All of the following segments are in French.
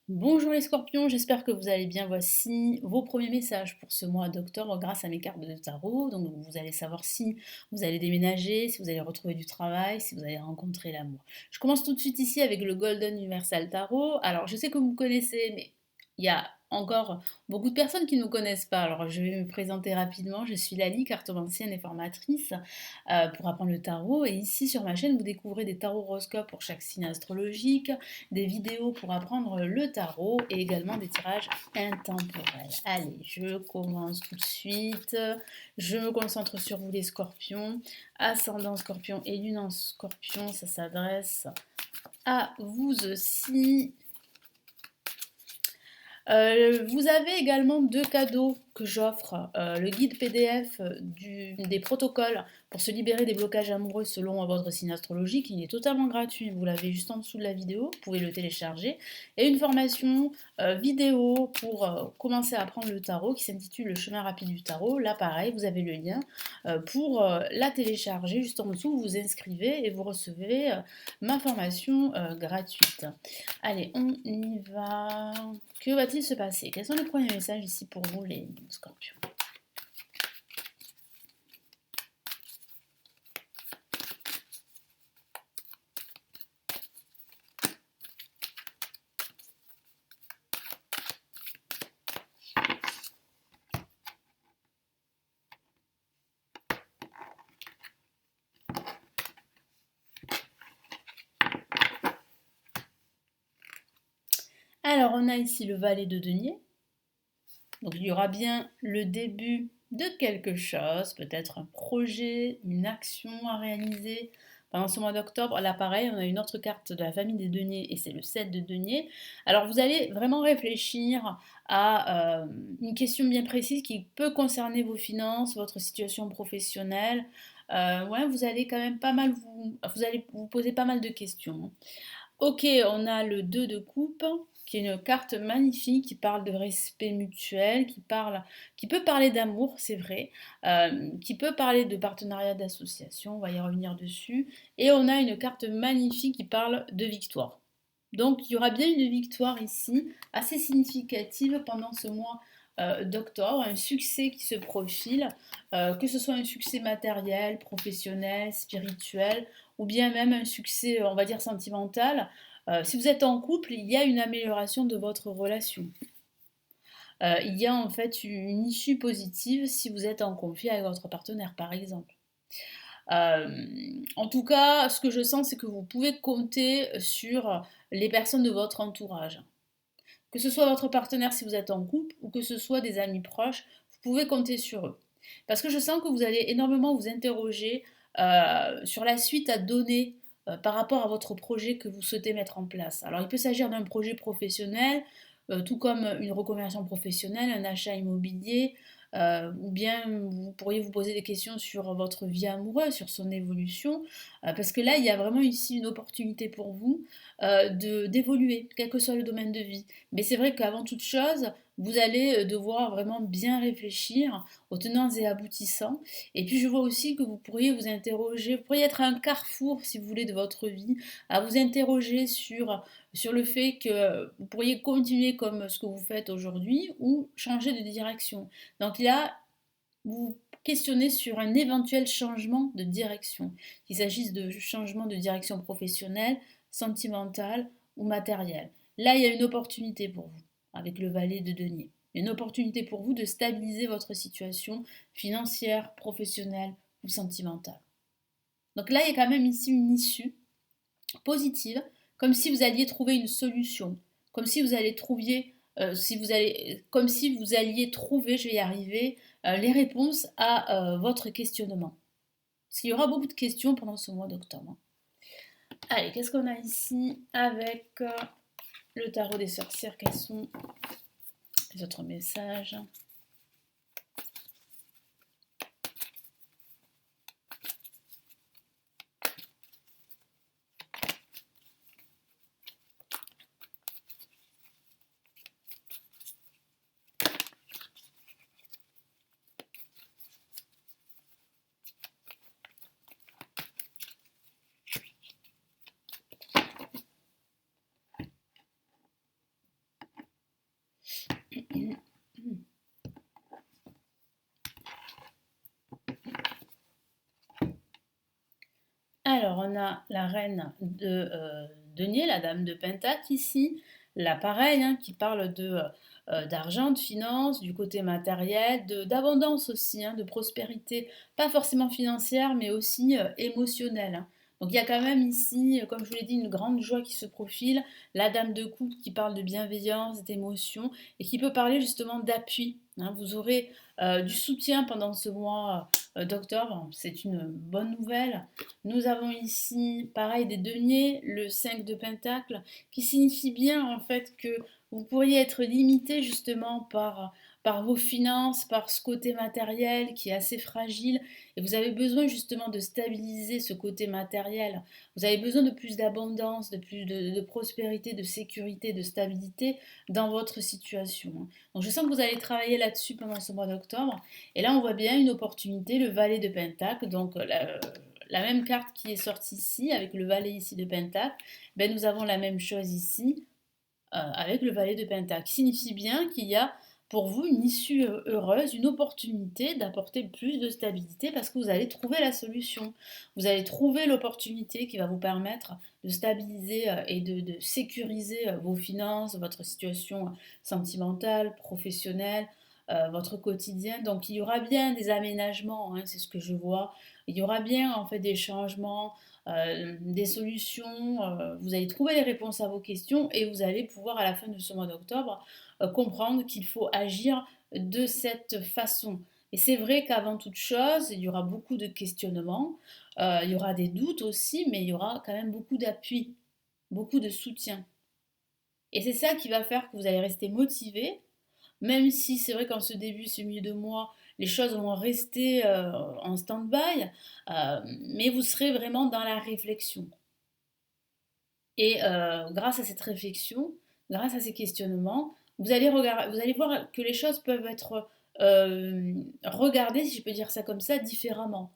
Bonjour les scorpions, j'espère que vous allez bien. Voici vos premiers messages pour ce mois d'octobre grâce à mes cartes de tarot. Donc vous allez savoir si vous allez déménager, si vous allez retrouver du travail, si vous allez rencontrer l'amour. Je commence tout de suite ici avec le Golden Universal Tarot. Alors je sais que vous me connaissez, mais il y a encore beaucoup de personnes qui ne nous connaissent pas. Alors je vais me présenter rapidement. Je suis Lali, cartomancienne et formatrice pour apprendre le tarot. Et ici sur ma chaîne, vous découvrez des tarots horoscopes pour chaque signe astrologique, des vidéos pour apprendre le tarot et également des tirages intemporels. Allez, je commence tout de suite. Je me concentre sur vous les scorpions. Ascendant scorpion et lune en scorpion, ça s'adresse à vous aussi. Vous avez également deux cadeaux que j'offre. Le guide PDF des protocoles pour se libérer des blocages amoureux selon votre signe astrologique. Il est totalement gratuit, vous l'avez juste en dessous de la vidéo, vous pouvez le télécharger. Et une formation vidéo pour commencer à apprendre le tarot qui s'intitule Le chemin rapide du tarot. Là pareil, vous avez le lien pour la télécharger. Juste en dessous, vous vous inscrivez et vous recevez ma formation gratuite. Allez, on y va. Que va-t-il se passer? Quels sont les premiers messages ici pour vous, les scorpions? Alors, on a ici le valet de denier. Donc, il y aura bien le début de quelque chose, peut-être un projet, une action à réaliser pendant ce mois d'octobre. Là, pareil, on a une autre carte de la famille des deniers et c'est le 7 de denier. Alors, vous allez vraiment réfléchir à une question bien précise qui peut concerner vos finances, votre situation professionnelle. Ouais, vous allez quand même pas mal vous allez vous poser pas mal de questions. Ok, on a le 2 de coupe, qui est une carte magnifique, qui parle de respect mutuel, qui peut parler d'amour, c'est vrai, qui peut parler de partenariat d'association, on va y revenir dessus. Et on a une carte magnifique qui parle de victoire. Donc il y aura bien une victoire ici, assez significative pendant ce mois d'octobre, un succès qui se profile, que ce soit un succès matériel, professionnel, spirituel, ou bien même un succès, on va dire, sentimental. Si vous êtes en couple, il y a une amélioration de votre relation. Il y a en fait une issue positive si vous êtes en conflit avec votre partenaire, par exemple. En tout cas, ce que je sens, c'est que vous pouvez compter sur les personnes de votre entourage. Que ce soit votre partenaire si vous êtes en couple ou que ce soit des amis proches, vous pouvez compter sur eux. Parce que je sens que vous allez énormément vous interroger sur la suite à donner par rapport à votre projet que vous souhaitez mettre en place. Alors il peut s'agir d'un projet professionnel, tout comme une reconversion professionnelle, un achat immobilier, ou bien vous pourriez vous poser des questions sur votre vie amoureuse, sur son évolution, parce que là il y a vraiment ici une opportunité pour vous d'évoluer, quel que soit le domaine de vie. Mais c'est vrai qu'avant toute chose, vous allez devoir vraiment bien réfléchir aux tenants et aboutissants. Et puis je vois aussi que vous pourriez vous interroger, vous pourriez être à un carrefour, si vous voulez, de votre vie, à vous interroger sur le fait que vous pourriez continuer comme ce que vous faites aujourd'hui ou changer de direction. Donc là, vous questionnez sur un éventuel changement de direction, qu'il s'agisse de changement de direction professionnelle, sentimentale ou matérielle. Là, il y a une opportunité pour vous, avec le valet de denier. Une opportunité pour vous de stabiliser votre situation financière, professionnelle ou sentimentale. Donc là, il y a quand même ici une issue positive, comme si vous alliez trouver une solution, comme si vous alliez trouver, comme si vous alliez trouver, je vais y arriver, les réponses à votre questionnement. Parce qu'il y aura beaucoup de questions pendant ce mois d'octobre. Allez, qu'est-ce qu'on a ici avec le tarot des sorcières? Quels sont les autres messages? Alors, on a la reine de denier, la dame de Pentacle ici. Là, pareil, hein, qui parle d'argent, de finances, du côté matériel, d'abondance aussi, hein, de prospérité, pas forcément financière, mais aussi émotionnelle, hein. Donc, il y a quand même ici, comme je vous l'ai dit, une grande joie qui se profile. La dame de coupe qui parle de bienveillance, d'émotion, et qui peut parler justement d'appui, hein. Vous aurez du soutien pendant ce mois d'octobre, c'est une bonne nouvelle. Nous avons ici, pareil, des deniers, le 5 de Pentacle, qui signifie bien en fait que vous pourriez être limité justement par vos finances, par ce côté matériel qui est assez fragile, et vous avez besoin justement de stabiliser ce côté matériel. Vous avez besoin de plus d'abondance, de plus de prospérité, de sécurité, de stabilité dans votre situation, hein. Donc je sens que vous allez travailler là-dessus pendant ce mois d'octobre. Et là, on voit bien une opportunité, le valet de Pentacle, donc la même carte qui est sortie ici, avec le valet ici de Pentacle, ben, nous avons la même chose ici, avec le valet de Pentacle, qui signifie bien qu'il y a pour vous une issue heureuse, une opportunité d'apporter plus de stabilité parce que vous allez trouver la solution. Vous allez trouver l'opportunité qui va vous permettre de stabiliser et de sécuriser vos finances, votre situation sentimentale, professionnelle, votre quotidien. Donc il y aura bien des aménagements, hein, c'est ce que je vois. Il y aura bien en fait des changements, des solutions. Vous allez trouver les réponses à vos questions et vous allez pouvoir à la fin de ce mois d'octobre comprendre qu'il faut agir de cette façon. Et c'est vrai qu'avant toute chose, il y aura beaucoup de questionnements, il y aura des doutes aussi, mais il y aura quand même beaucoup d'appui, beaucoup de soutien. Et c'est ça qui va faire que vous allez rester motivé, même si c'est vrai qu'en ce début, ce milieu de mois, les choses vont rester en stand-by, mais vous serez vraiment dans la réflexion. Et grâce à cette réflexion, grâce à ces questionnements, vous allez voir que les choses peuvent être regardées, si je peux dire ça comme ça, différemment.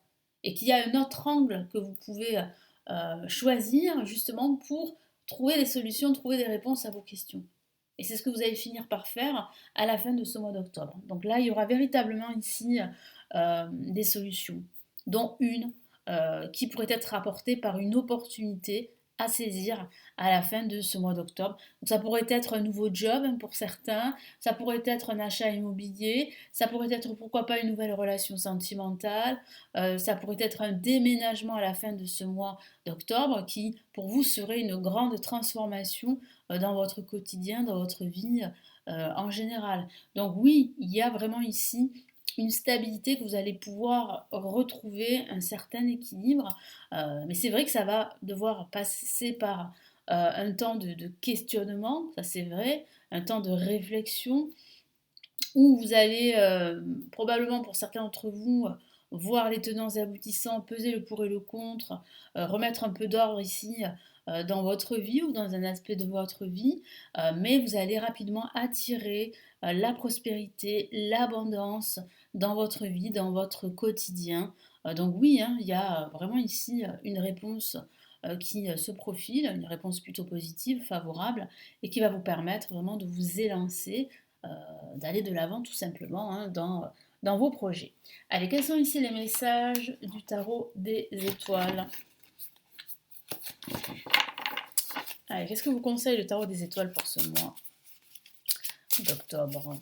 Et qu'il y a un autre angle que vous pouvez choisir justement pour trouver des solutions, trouver des réponses à vos questions. Et c'est ce que vous allez finir par faire à la fin de ce mois d'octobre. Donc là, il y aura véritablement ici des solutions, dont une qui pourrait être apportée par une opportunité à saisir à la fin de ce mois d'octobre. Donc ça pourrait être un nouveau job, hein, pour certains, ça pourrait être un achat immobilier, ça pourrait être pourquoi pas une nouvelle relation sentimentale, ça pourrait être un déménagement à la fin de ce mois d'octobre qui pour vous serait une grande transformation dans votre quotidien, dans votre vie en général. Donc oui, il y a vraiment ici une stabilité que vous allez pouvoir retrouver, un certain équilibre. Mais c'est vrai que ça va devoir passer par un temps de questionnement, ça c'est vrai, un temps de réflexion, où vous allez probablement pour certains d'entre vous voir les tenants et aboutissants, peser le pour et le contre, remettre un peu d'ordre ici dans votre vie ou dans un aspect de votre vie, mais vous allez rapidement attirer la prospérité, l'abondance dans votre vie, dans votre quotidien. Donc oui, hein, il y a vraiment ici une réponse qui se profile, une réponse plutôt positive, favorable, et qui va vous permettre vraiment de vous élancer, euh, d'aller de l'avant tout simplement, hein, dans vos projets. Allez, quels sont ici les messages du tarot des étoiles? Allez, qu'est-ce que vous conseille le tarot des étoiles pour ce mois d'octobre?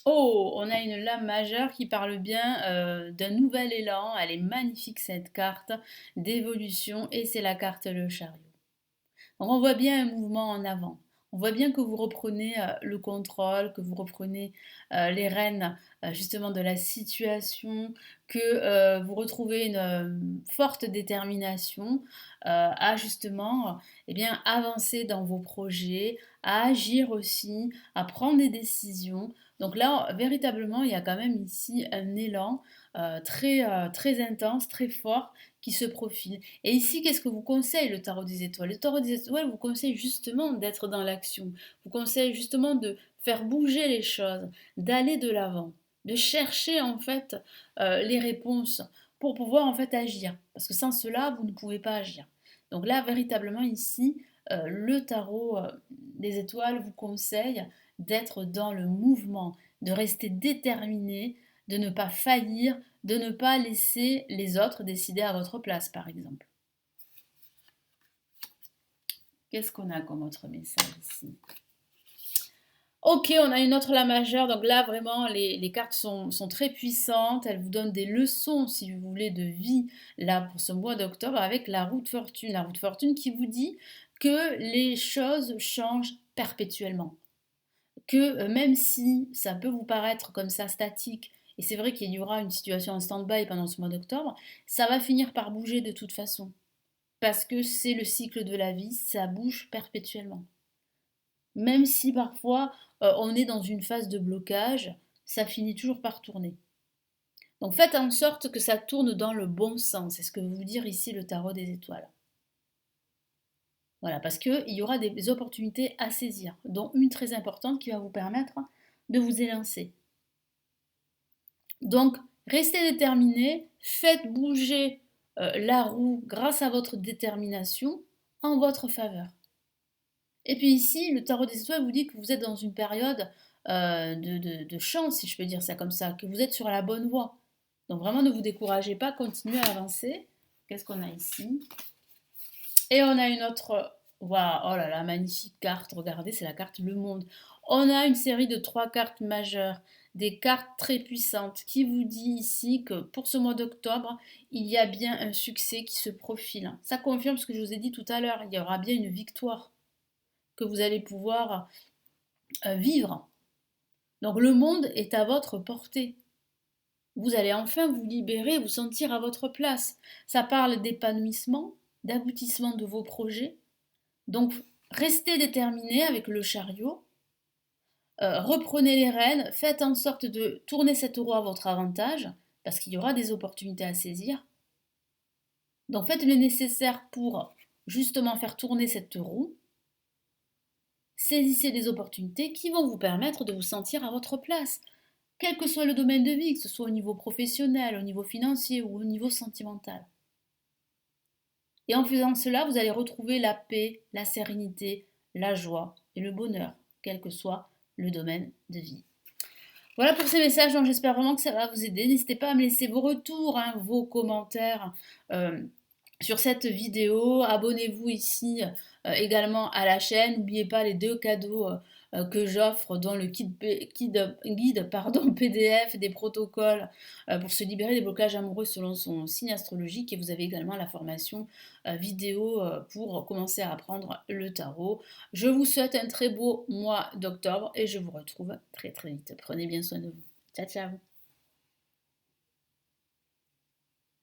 Oh, on a une lame majeure qui parle bien d'un nouvel élan. Elle est magnifique cette carte d'évolution et c'est la carte le chariot. Donc on voit bien un mouvement en avant. On voit bien que vous reprenez le contrôle, que vous reprenez les rênes justement de la situation, que vous retrouvez une forte détermination à justement eh bien, avancer dans vos projets, à agir aussi, à prendre des décisions. Donc là, véritablement, il y a quand même ici un élan très intense, très fort qui se profile. Et ici, qu'est-ce que vous conseille le tarot des étoiles? Le tarot des étoiles vous conseille justement d'être dans l'action, vous conseille justement de faire bouger les choses, d'aller de l'avant, de chercher en fait les réponses pour pouvoir en fait agir. Parce que sans cela, vous ne pouvez pas agir. Donc là, véritablement ici, le tarot des étoiles vous conseille d'être dans le mouvement, de rester déterminé, de ne pas faillir, de ne pas laisser les autres décider à votre place, par exemple. Qu'est-ce qu'on a comme autre message ici? Ok, on a une autre la majeure. Donc là, vraiment, les cartes sont très puissantes. Elles vous donnent des leçons, si vous voulez, de vie, là, pour ce mois d'octobre, avec la roue de fortune. La roue de fortune qui vous dit que les choses changent perpétuellement. Que même si ça peut vous paraître comme ça statique, et c'est vrai qu'il y aura une situation en stand-by pendant ce mois d'octobre, ça va finir par bouger de toute façon. Parce que c'est le cycle de la vie, ça bouge perpétuellement. Même si parfois on est dans une phase de blocage, ça finit toujours par tourner. Donc faites en sorte que ça tourne dans le bon sens, c'est ce que veut vous dire ici le tarot des étoiles. Voilà, parce qu'il y aura des opportunités à saisir, dont une très importante qui va vous permettre de vous élancer. Donc, restez déterminé, faites bouger la roue grâce à votre détermination en votre faveur. Et puis ici, le tarot des étoiles vous dit que vous êtes dans une période de chance, si je peux dire ça comme ça, que vous êtes sur la bonne voie. Donc vraiment, ne vous découragez pas, continuez à avancer. Qu'est-ce qu'on a ici? Et on a une autre, waouh, oh là là, magnifique carte, regardez, c'est la carte Le Monde. On a une série de 3 cartes majeures, des cartes très puissantes, qui vous dit ici que pour ce mois d'octobre, il y a bien un succès qui se profile. Ça confirme ce que je vous ai dit tout à l'heure, il y aura bien une victoire que vous allez pouvoir vivre. Donc le monde est à votre portée. Vous allez enfin vous libérer, vous sentir à votre place. Ça parle d'épanouissement, d'aboutissement de vos projets. Donc restez déterminé avec le chariot. Reprenez les rênes, faites en sorte de tourner cette roue à votre avantage, parce qu'il y aura des opportunités à saisir. Donc faites le nécessaire pour justement faire tourner cette roue. Saisissez les opportunités qui vont vous permettre de vous sentir à votre place, quel que soit le domaine de vie, que ce soit au niveau professionnel, au niveau financier ou au niveau sentimental. Et en faisant cela, vous allez retrouver la paix, la sérénité, la joie et le bonheur, quel que soit le domaine de vie. Voilà pour ces messages, donc j'espère vraiment que ça va vous aider. N'hésitez pas à me laisser vos retours, hein, vos commentaires sur cette vidéo. Abonnez-vous ici également à la chaîne. N'oubliez pas les 2 cadeaux que j'offre dans le guide PDF des protocoles pour se libérer des blocages amoureux selon son signe astrologique. Et vous avez également la formation vidéo pour commencer à apprendre le tarot. Je vous souhaite un très beau mois d'octobre et je vous retrouve très très vite. Prenez bien soin de vous. Ciao ciao.